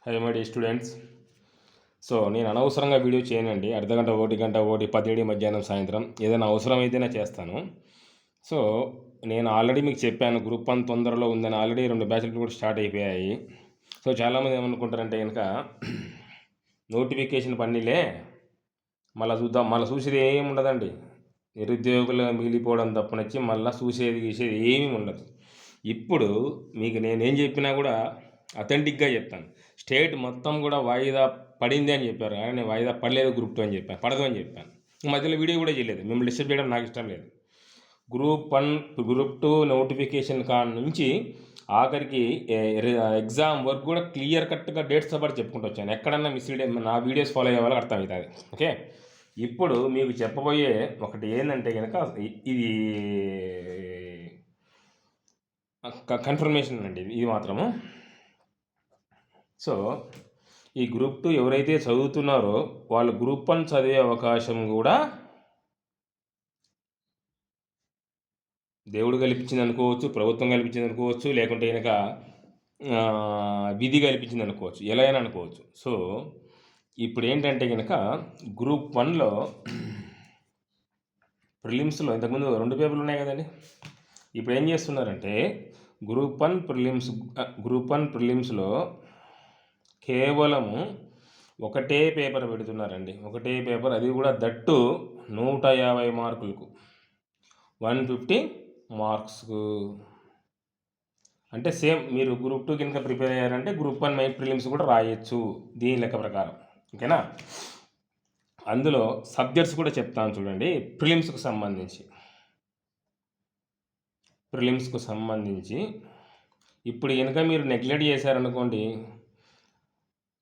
High my dear students. So నేను అనవసరంగా video చేయనండి. అర్ధగంట, 1 గంట, 10 మధ్యాహ్నం, సాయంత్రం ఏదైనా అవసరమైతేనే చేస్తాను. సో నేను ఆల్రెడీ మీకు చెప్పాను గ్రూప్ 1 తొందరలో ఉందని. ఆల్రెడీ 2 బ్యాచ్లు కూడా స్టార్ట్ అయిపోయాయి. సో చాలామంది ఏమనుకుంటారంటే కనుక నోటిఫికేషన్ పన్నీలే మళ్ళీ చూద్దాం, మళ్ళీ చూసేది ఏమి ఉండదండి. నిరుద్యోగులు మిగిలిపోవడం తప్పనిచ్చి మళ్ళీ చూసేది ఏమీ ఉండదు. ఇప్పుడు మీకు నేనేం చెప్పినా కూడా అథెంటిక్గా చెప్తాను. స్టేట్ మొత్తం కూడా వాయిదా పడింది అని చెప్పారు, కానీ నేను వాయిదా పడలేదు గ్రూప్ 2 అని చెప్పాను, పడదు అని చెప్పాను. మధ్యలో వీడియో కూడా చేయలేదు, మిమ్మల్ని డిస్టర్బ్ చేయడం నాకు ఇష్టం లేదు. గ్రూప్ 1 గ్రూప్ 2 నోటిఫికేషన్ కాడ నుంచి ఆఖరికి ఎగ్జామ్ వర్క్ కూడా క్లియర్ కట్గా డేట్స్తో పాటు చెప్పుకుంటూ వచ్చాను. ఎక్కడన్నా మిస్లీడ్ నా వీడియోస్ ఫాలో అయ్యే వాళ్ళకి అర్థమవుతుంది. ఓకే, ఇప్పుడు మీకు చెప్పబోయే ఒకటి ఏంటంటే కనుక ఇది కన్ఫర్మేషన్ అండి, ఇది మాత్రము. సో ఈ గ్రూప్ 2 ఎవరైతే చదువుతున్నారో వాళ్ళు గ్రూప్ 1 చదివే అవకాశం కూడా దేవుడు కల్పించింది అనుకోవచ్చు, ప్రభుత్వం కల్పించింది అనుకోవచ్చు, లేకుంటే కనుక విధి కల్పించింది అనుకోవచ్చు, ఎలా అయినా అనుకోవచ్చు. సో ఇప్పుడు ఏంటంటే కనుక గ్రూప్ 1లో ప్రిలిమ్స్లో ఇంతకుముందు 2 పేపర్లు ఉన్నాయి కదండి. ఇప్పుడు ఏం చేస్తున్నారంటే గ్రూప్ 1 ప్రిలిమ్స్లో కేవలము ఒకటే పేపర్ పెడుతున్నారండి. ఒకటే పేపర్, అది కూడా దట్టు 150 మార్కులకు, 150 మార్క్స్కు. అంటే సేమ్ మీరు గ్రూప్ 2 కనుక ప్రిపేర్ అయ్యారంటే గ్రూప్ 1 మెయిన్ ప్రిలిమ్స్ కూడా రాయొచ్చు దీని లెక్క ప్రకారం. ఓకేనా? అందులో సబ్జెక్ట్స్ కూడా చెప్తాను చూడండి. ప్రిలిమ్స్కు సంబంధించి ఇప్పుడు కనుక మీరు నెగ్లెక్ట్ చేశారనుకోండి,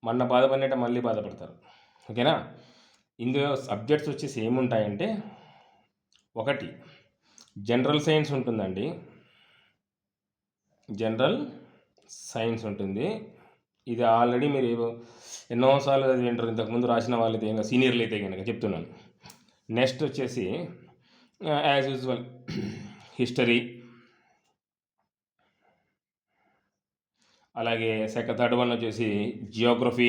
మొన్న బాధపడినట్టు మళ్ళీ బాధపడతారు. ఓకేనా? ఇందులో సబ్జెక్ట్స్ వచ్చేసి ఏముంటాయంటే, ఒకటి జనరల్ సైన్స్ ఉంటుందండి. జనరల్ సైన్స్ ఉంటుంది. ఇది ఆల్రెడీ మీరు ఎన్నోసార్లు అది వింటారు, ఇంతకుముందు రాసిన వాళ్ళైతే ఇంకా సీనియర్లు అయితే కనుక చెప్తున్నాను. నెక్స్ట్ వచ్చేసి యాజ్ యూజువల్ హిస్టరీ, అలాగే థర్డ్ వన్ వచ్చేసి జియోగ్రఫీ,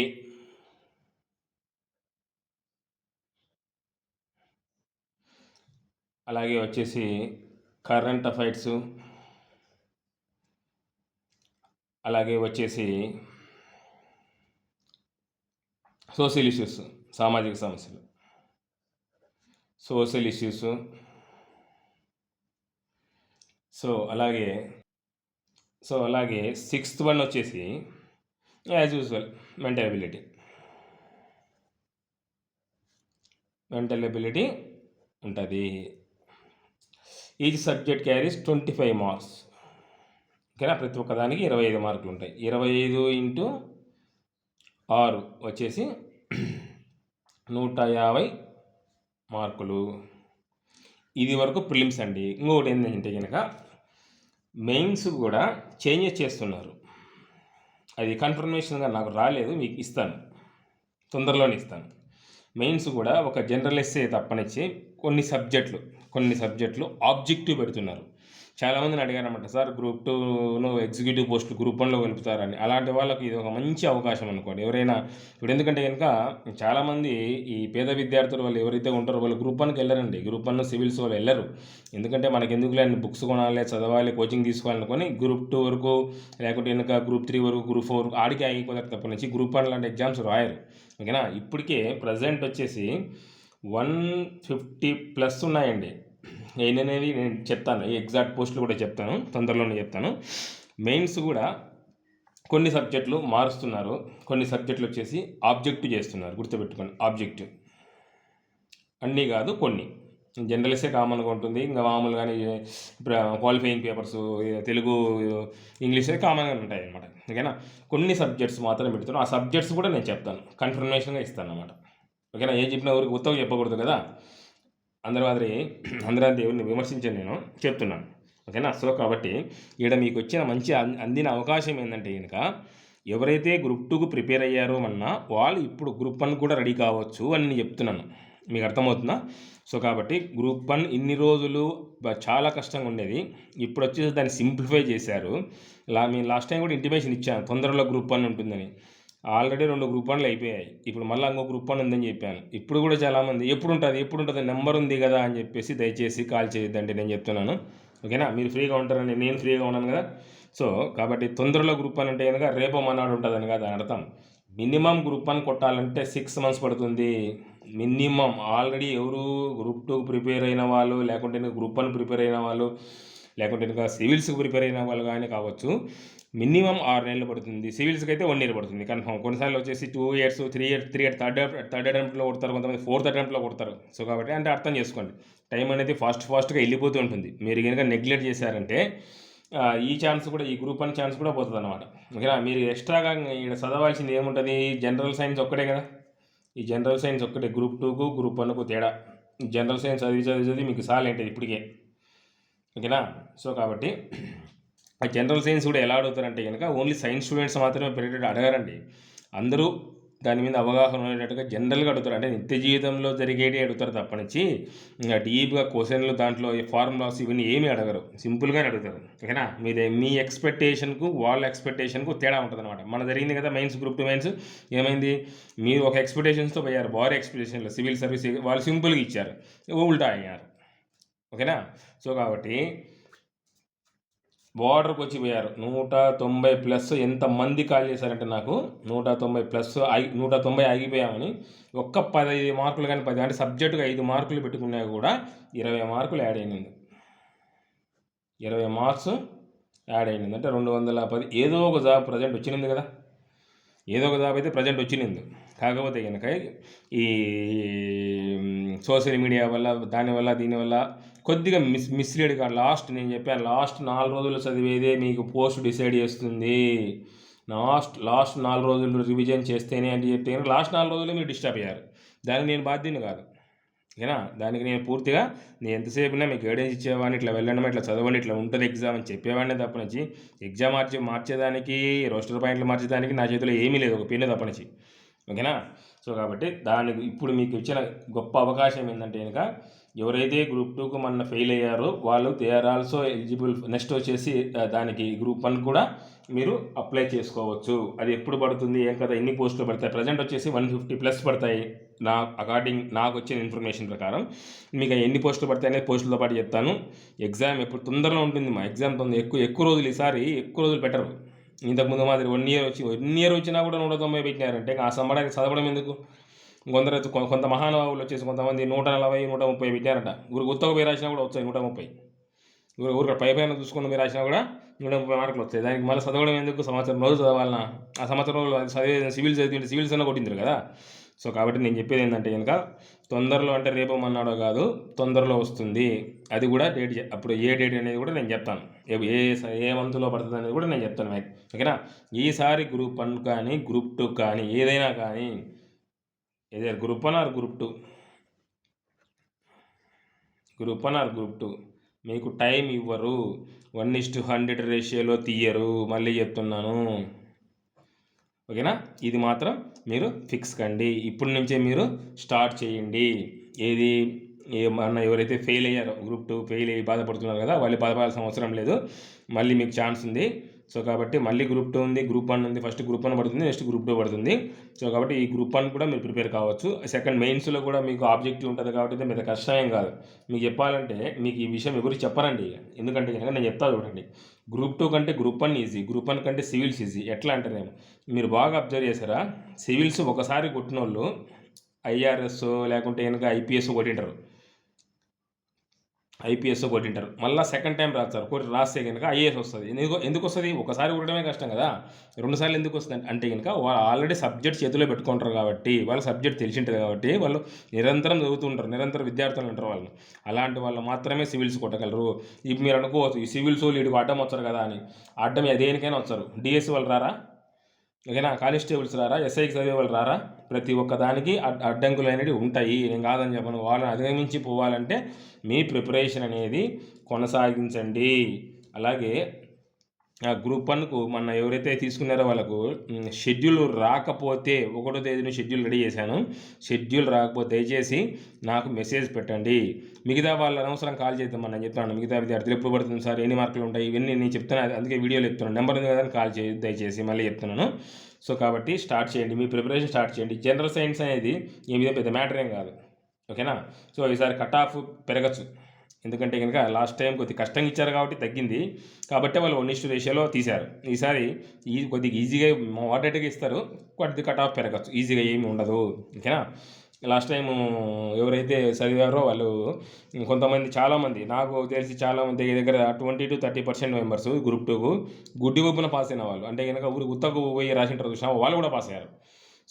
అలాగే వచ్చేసి కరెంట్ అఫైర్స్, అలాగే వచ్చేసి సోషల్ ఇష్యూస్, సామాజిక సమస్యలు, సోషల్ ఇష్యూస్. సో అలాగే సిక్స్త్ వన్ వచ్చేసి యాజ్ యూజువల్ మెంటల్ ఎబిలిటీ ఉంటుంది. Each subject carries 25 marks. ఓకేనా? ప్రతి ఒక్క దానికి 25 మార్కులు ఉంటాయి. 25 × 6 వచ్చేసి 150 మార్కులు. ఇది వరకు ప్రిలిమ్స్ అండి. ఇంకొకటి ఏంటంటే కనుక మెయిన్స్ కూడా చేంజెస్ చేస్తున్నారు. అది కన్ఫర్మేషన్గా నాకు రాలేదు, మీకు ఇస్తాను, తొందరలోనే ఇస్తాను. మెయిన్స్ కూడా ఒక జనరల్ ఎస్సే తప్పనిచ్చి కొన్ని సబ్జెక్టులు ఆబ్జెక్టివ్ పెడుతున్నారు. చాలామందిని అడిగారన్నమాట, సార్ గ్రూప్ 2 ఎగ్జిక్యూటివ్ పోస్టులు గ్రూప్ 1లో వెలుపుతారని. అలాంటి వాళ్ళకి ఇది ఒక మంచి అవకాశం అనుకోండి. ఎవరైనా ఇప్పుడు ఎందుకంటే కనుక చాలామంది ఈ పేద విద్యార్థులు వాళ్ళు ఎవరైతే ఉంటారో వాళ్ళు గ్రూప్ 1కి వెళ్ళరండి. గ్రూప్ 1 సివిల్స్ వాళ్ళు వెళ్ళరు. ఎందుకంటే మనకి ఎందుకు లేని బుక్స్ కొనాలి, చదవాలి, కోచింగ్ తీసుకోవాలనుకొని గ్రూప్ 2 వరకు, లేకుంటే కనుక గ్రూప్ 3 వరకు, గ్రూప్ 4 వరకు ఆడికి ఆగిపోతారు తప్ప నుంచి గ్రూప్ 1 లాంటి ఎగ్జామ్స్ రాయరు. ఓకేనా? ఇప్పటికే ప్రజెంట్ వచ్చేసి 150+ ఉన్నాయండి. ఏంటనేది నేను చెప్తాను, ఈ ఎగ్జాక్ట్ పోస్టులు కూడా చెప్తాను, తొందరలోనే చెప్తాను. మెయిన్స్ కూడా కొన్ని సబ్జెక్టులు మారుస్తున్నారు, కొన్ని సబ్జెక్టులు వచ్చేసి ఆబ్జెక్టివ్ చేస్తున్నారు. గుర్తుపెట్టుకోండి, ఆబ్జెక్టివ్ అన్నీ కాదు, కొన్ని. జనరల్సే కామన్గా ఉంటుంది, ఇంకా మామూలుగానే క్వాలిఫైయింగ్ పేపర్స్ తెలుగు, ఇంగ్లీష్ కామన్గా ఉంటాయి అన్నమాట. ఓకేనా? కొన్ని సబ్జెక్ట్స్ మాత్రం పెడుతున్నాను. ఆ సబ్జెక్ట్స్ కూడా నేను చెప్తాను, కన్ఫర్మేషన్గా ఇస్తాను అన్నమాట. ఓకేనా? ఏం చెప్పిన ఊరికి ఉత్తగా చెప్పకూడదు కదా, అందరూ దేవుడిని విమర్శించాను, నేను చెప్తున్నాను. ఓకేనా? సో కాబట్టి ఇక్కడ మీకు వచ్చిన మంచి అందిన అవకాశం ఏంటంటే కనుక ఎవరైతే గ్రూప్ 2కు ప్రిపేర్ అయ్యారో వాళ్ళు ఇప్పుడు గ్రూప్ 1 కూడా రెడీ కావచ్చు అని నేను చెప్తున్నాను. మీకు అర్థమవుతుందా? సో కాబట్టి గ్రూప్ 1 ఇన్ని రోజులు చాలా కష్టంగా ఉండేది, ఇప్పుడు వచ్చేసి దాన్ని సింప్లిఫై చేశారు. నేను లాస్ట్ టైం కూడా ఇంటిమేషన్ ఇచ్చాను, తొందరలో గ్రూప్ 1 ఉంటుందని. ఆల్రెడీ 2 గ్రూప్ 1లు అయిపోయాయి. ఇప్పుడు మళ్ళీ ఇంకో గ్రూప్ 1 ఉందని చెప్పాను. ఇప్పుడు కూడా చాలామంది ఎప్పుడుంటుంది నెంబర్ ఉంది కదా అని చెప్పేసి దయచేసి కాల్ చేయొద్దండి, నేను చెప్తున్నాను. ఓకేనా? మీరు ఫ్రీగా ఉంటారని నేను ఫ్రీగా ఉన్నాను కదా. సో కాబట్టి తొందరలో గ్రూప్ 1 అంటే కనుక రేపో మన్నాడు ఉంటుందని కదా అర్థం. మినిమం గ్రూప్ 1 కొట్టాలంటే 6 months పడుతుంది. మినిమం ఆల్రెడీ ఎవరు గ్రూప్ 2 ప్రిపేర్ అయిన వాళ్ళు, లేకుంటే గ్రూప్ 1 ప్రిపేర్ అయిన వాళ్ళు, లేకుంటే ఇంకా సివిల్స్కి ప్రిపేర్ అయిన వాళ్ళు కానీ కావచ్చు, మినిమం 6 నెలలు పడుతుంది. సివిల్స్కి అయితే 1 year పడుతుంది కన్ఫర్మ్. కొన్నిసార్లు వచ్చేసి 2 years 3 years థర్డ్ అటెంప్ట్లో కొడతారు, కొంతమంది 4th అటెంప్ట్లో కొడతారు. సో కాబట్టి అంటే అర్థం చేసుకోండి, టైం అనేది ఫాస్ట్గా వెళ్ళిపోతూ ఉంటుంది. మీరు కనుక నెగ్లెక్ట్ చేశారంటే ఈ ఛాన్స్ కూడా, ఈ గ్రూప్ 1 ఛాన్స్ కూడా పోతుంది అనమాట. ఓకేనా? మీరు ఎక్స్ట్రాగా ఇక్కడ చదవాల్సింది ఏముంటుంది? జనరల్ సైన్స్ ఒక్కటే కదా. ఈ జనరల్ సైన్స్ ఒక్కటే గ్రూప్ 2కు గ్రూప్ 1కు తేడా. జనరల్ సైన్స్ చదివి మీకు సాలేంటిది ఇప్పటికే. ఓకేనా? సో కాబట్టి ఆ జనరల్ సైన్స్ కూడా ఎలా అడుగుతారంటే కనుక ఓన్లీ సైన్స్ స్టూడెంట్స్ మాత్రమే పెట్టేటట్టు అడగారండి. అందరూ దాని మీద అవగాహన ఉండేటట్టుగా జనరల్గా అడుగుతారు. అంటే నిత్య జీవితంలో జరిగేటి అడుగుతారు తప్పనిచ్చి ఇంకా డీప్గా క్వశ్చన్లు దాంట్లో ఫార్ములాస్ ఇవన్నీ ఏమీ అడగరు, సింపుల్గానే అడుగుతారు. ఓకేనా? మీ ఎక్స్పెక్టేషన్కు వాళ్ళ ఎక్స్పెక్టేషన్కు తేడా ఉంటుంది అనమాట. మన జరిగింది కదా మెయిన్స్, గ్రూప్ 2 మెయిన్స్ ఏమైంది? మీరు ఒక ఎక్స్పెక్టేషన్స్తో పోయారు, భారీ ఎక్స్పెక్టేషన్లో సివిల్ సర్వీస్ వాళ్ళు సింపుల్గా ఇచ్చారు, ఉల్టా అయ్యారు. ఓకేనా? సో కాబట్టి బార్డర్కి వచ్చి పోయారు 190+. ఎంతమంది కాల్ చేశారంటే నాకు 190+, 190 ఆగిపోయామని. ఒక్క 15 మార్కులు కానీ 10 అంటే సబ్జెక్టుగా 5 మార్కులు పెట్టుకున్నా కూడా 20 మార్కులు యాడ్ అయినది. 20 మార్క్స్ యాడ్ అయినది అంటే 210. ఏదో ఒక జాబ్ ప్రజెంట్ వచ్చింది కదా, ఏదో ఒక జాబ్ అయితే ప్రజెంట్ వచ్చింది. కాకపోతే కనుక ఈ సోషల్ మీడియా వల్ల, దీనివల్ల కొద్దిగా మిస్లీడ్గా నేను చెప్పాను, లాస్ట్ 4 రోజులు చదివేదే మీకు పోస్ట్ డిసైడ్ చేస్తుంది. లాస్ట్ 4 రోజులు రివిజన్ చేస్తేనే అని చెప్తే లాస్ట్ 4 రోజులు మీరు డిస్టర్బ్ అయ్యారు. దానికి నేను బాధ్యుని కాదు. ఓకేనా? దానికి నేను పూర్తిగా ఎంతసేపునా మీకు గైడెన్స్ ఇచ్చేవాడిని, ఇట్లా వెళ్ళండి, ఇట్లా చదవండి, ఇట్లా ఉంటుంది ఎగ్జామ్ అని చెప్పేవాడిని తప్పనిచ్చి ఎగ్జామ్ మార్చేదానికి, రోస్టర్ పాయింట్లు మార్చేదానికి నా చేతిలో ఏమీ లేదు, ఒక పెన్ను తప్పనిచ్చి. ఓకేనా? సో కాబట్టి దానికి ఇప్పుడు మీకు ఇచ్చిన గొప్ప అవకాశం ఏంటంటే కనుక ఎవరైతే గ్రూప్ 2కు మొన్న ఫెయిల్ అయ్యారో వాళ్ళు they are also eligible. Next వచ్చేసి దానికి గ్రూప్ 1 కూడా మీరు అప్లై చేసుకోవచ్చు. అది ఎప్పుడు పడుతుంది ఏం కదా, ఎన్ని పోస్టులు పడతాయి? ప్రజెంట్ వచ్చేసి 150+ పడతాయి. నాకు వచ్చిన ఇన్ఫర్మేషన్ ప్రకారం మీకు ఎన్ని పోస్టులు పడతాయి అనేది పోస్టులతో పాటు చెప్తాను. ఎగ్జామ్ ఎప్పుడు తొందరలో ఉంటుంది, మా ఎగ్జామ్ ఎక్కువ రోజులు, ఈసారి ఎక్కువ రోజులు పెట్టరు. ఇంతకుముందు మాదిరి 1 year వచ్చినా కూడా 190 పెట్టినారంటే ఆ సంబడానికి చదవడం ఎందుకు? కొంత మహానుభావులు వచ్చేసి కొంతమంది 140, 130 పెట్టారట. గుర్తొక పోయి రాసినా కూడా వచ్చాయి 130. ఊరికి పైన చూసుకుని మీరు రాసినా కూడా 130 మార్కులు వస్తాయి. దానికి మళ్ళీ చదవడం ఎందుకు? సంవత్సరం రోజులు చదవాలన్నా? ఆ సంవత్సరం రోజులు చదివే సివిల్స్ అన్న కొట్టింటారు కదా. సో కాబట్టి నేను చెప్పేది ఏంటంటే కనుక తొందరలో అంటే రేపు మన్నాడో కాదు, తొందరలో వస్తుంది. అది కూడా డేట్, అప్పుడు ఏ డేట్ అనేది కూడా నేను చెప్తాను, ఏ మంత్లో పడుతుంది అనేది కూడా నేను చెప్తాను. ఓకేనా? ఈసారి గ్రూప్ 1 కానీ గ్రూప్ 2 కానీ ఏదైనా కానీ, ఏదైనా గ్రూప్ 1 ఆర్ గ్రూప్ 2, మీకు టైం ఇవ్వరు. 1:100 రేషియోలో తీయరు. మళ్ళీ చెప్తున్నాను. ఓకేనా? ఇది మాత్రం మీరు ఫిక్స్ కండి. ఇప్పటి నుంచే మీరు స్టార్ట్ చేయండి. ఏమన్నా ఎవరైతే ఫెయిల్ అయ్యారో, గ్రూప్ 2 ఫెయిల్ అయ్యి బాధపడుతున్నారు కదా, వాళ్ళు బాధపడాల్సిన అవసరం లేదు. మళ్ళీ మీకు ఛాన్స్ ఉంది. సో కాబట్టి మళ్ళీ గ్రూప్ 2 ఉంది, గ్రూప్ 1 ఉంది. ఫస్ట్ గ్రూప్ 1 పడుతుంది, నెక్స్ట్ గ్రూప్ 2 పడుతుంది. సో కాబట్టి ఈ గ్రూప్ 1 కూడా మీరు ప్రిపేర్ కావచ్చు. సెకండ్ మెయిన్స్లో కూడా మీకు ఆబ్జెక్టివ్ ఉంటుంది కాబట్టి పెద్ద కష్టమేం కాదు. మీకు చెప్పాలంటే మీకు ఈ విషయం ఎవరికి చెప్పరండి. ఎందుకంటే కనుక నేను చెప్తా చూడండి, గ్రూప్ 2 కంటే గ్రూప్ 1 ఈజీ, గ్రూప్ 1 కంటే సివిల్స్ ఈజీ. ఎట్లా అంటేనేమో మీరు బాగా అబ్జర్వ్ చేశారా, సివిల్స్ ఒకసారి కొట్టిన వాళ్ళు ఐఆర్ఎస్ లేకుంటే కనుక ఐపీఎస్ కొట్టింటారు. మళ్ళీ సెకండ్ టైం రాస్తారు, రాస్తే కనుక ఐఏఎస్ వస్తుంది. ఎందుకు వస్తుంది? ఒకసారి కొట్టడమే కష్టం కదా, 2 సార్లు ఎందుకు వస్తుంది అంటే కనుక వాళ్ళు ఆల్రెడీ సబ్జెక్ట్ చేతిలో పెట్టుకుంటారు కాబట్టి, వాళ్ళ సబ్జెక్ట్ తెలిసి ఉంటుంది కాబట్టి వాళ్ళు నిరంతరం చదువుతుంటారు, నిరంతర విద్యార్థులు అంటారు వాళ్ళు. అలాంటి వాళ్ళు మాత్రమే సివిల్స్ కొట్టగలరు. ఇప్పుడు మీరు అనుకోవచ్చు ఈ సివిల్స్ వాళ్ళు వీడికి అడ్డం వచ్చారు కదా అని. అడ్డం దేనికైనా వచ్చారు. డిఎస్సి వాళ్ళు రారా? ఓకేనా? కానిస్టేబుల్స్ రారా? ఎస్ఐకి చదివే వాళ్ళు రారా? ప్రతి ఒక్క దానికి అడ్డంకులు అనేవి ఉంటాయి. నేను కాదని చెప్పను. వాళ్ళని అధిగమించి పోవాలంటే మీ ప్రిపరేషన్ అనేది కొనసాగించండి. అలాగే గ్రూప్ 1కు మొన్న ఎవరైతే తీసుకున్నారో వాళ్ళకు షెడ్యూల్ రాకపోతే, 1వ తేదీన షెడ్యూల్ రెడీ చేశాను. షెడ్యూల్ రాకపోతే దయచేసి నాకు మెసేజ్ పెట్టండి. మిగతా వాళ్ళు అనవసరం కాల్ చేద్దాం మనం చెప్తున్నాను. మిగతా విద్యార్థులు ఎప్పుడు పడుతుంది సార్, ఎన్ని మార్కులు ఉంటాయి, ఇవన్నీ నేను చెప్తున్నాను. అందుకే వీడియోలో చెప్తున్నాను. నెంబర్ ఉంది కదా, కాల్ దయచేసి మళ్ళీ చెప్తున్నాను. సో కాబట్టి స్టార్ట్ చేయండి, మీ ప్రిపరేషన్ స్టార్ట్ చేయండి. జనరల్ సైన్స్ అనేది ఏమి పెద్ద మ్యాటర్ ఏం కాదు, ఓకేనా. సో ఈసారి కట్ ఆఫ్ పెరగచ్చు, ఎందుకంటే కనుక లాస్ట్ టైం కొద్దిగా కష్టంగా ఇచ్చారు కాబట్టి తగ్గింది, కాబట్టి వాళ్ళు 1:1 రేషియోలో తీశారు. ఈసారి కొద్దిగా ఈజీగా మోడరేట్గా ఇస్తారు, కొద్దిగా కట్ ఆఫ్ పెరగచ్చు, ఈజీగా ఏమి ఉండదు, ఓకేనా. లాస్ట్ టైం ఎవరైతే చదివారో వాళ్ళు కొంతమంది చాలామంది నాకు తెలిసి చాలామంది దగ్గర 20-30% మెంబర్స్ గ్రూప్ 2కు గుడ్డి ఒప్పున పాస్ అయిన వాళ్ళు, అంటే కనుక ఊరికి ఉత్తకు పోయి రాసింటారు చూసినా వాళ్ళు కూడా పాస్ అయ్యారు.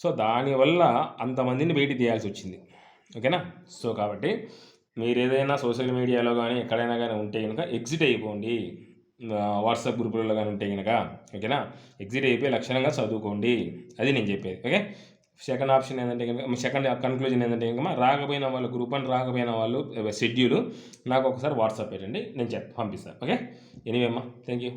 సో దానివల్ల అంతమందిని బయటికి తీయాల్సి వచ్చింది, ఓకేనా. సో కాబట్టి మీరు ఏదైనా సోషల్ మీడియాలో కానీ ఎక్కడైనా కానీ ఉంటే కనుక ఎగ్జిట్ అయిపోండి, వాట్సాప్ గ్రూపులలో కానీ ఉంటే కనుక, ఓకేనా. ఎగ్జిట్ అయిపోయి లక్షణంగా చదువుకోండి, అది నేను చెప్పేది, ఓకే. సెకండ్ ఆప్షన్ ఏంటంటే కనుక, సెకండ్ కన్క్లూజన్ ఏంటంటే కనుక రాకపోయిన వాళ్ళు గ్రూప్ అని రాకపోయిన వాళ్ళు షెడ్యూల్ నాకు ఒకసారి వాట్సాప్ పెట్టండి, నేను పంపిస్తాను, ఓకే. ఎనీవే అమ్మా, థ్యాంక్ యూ.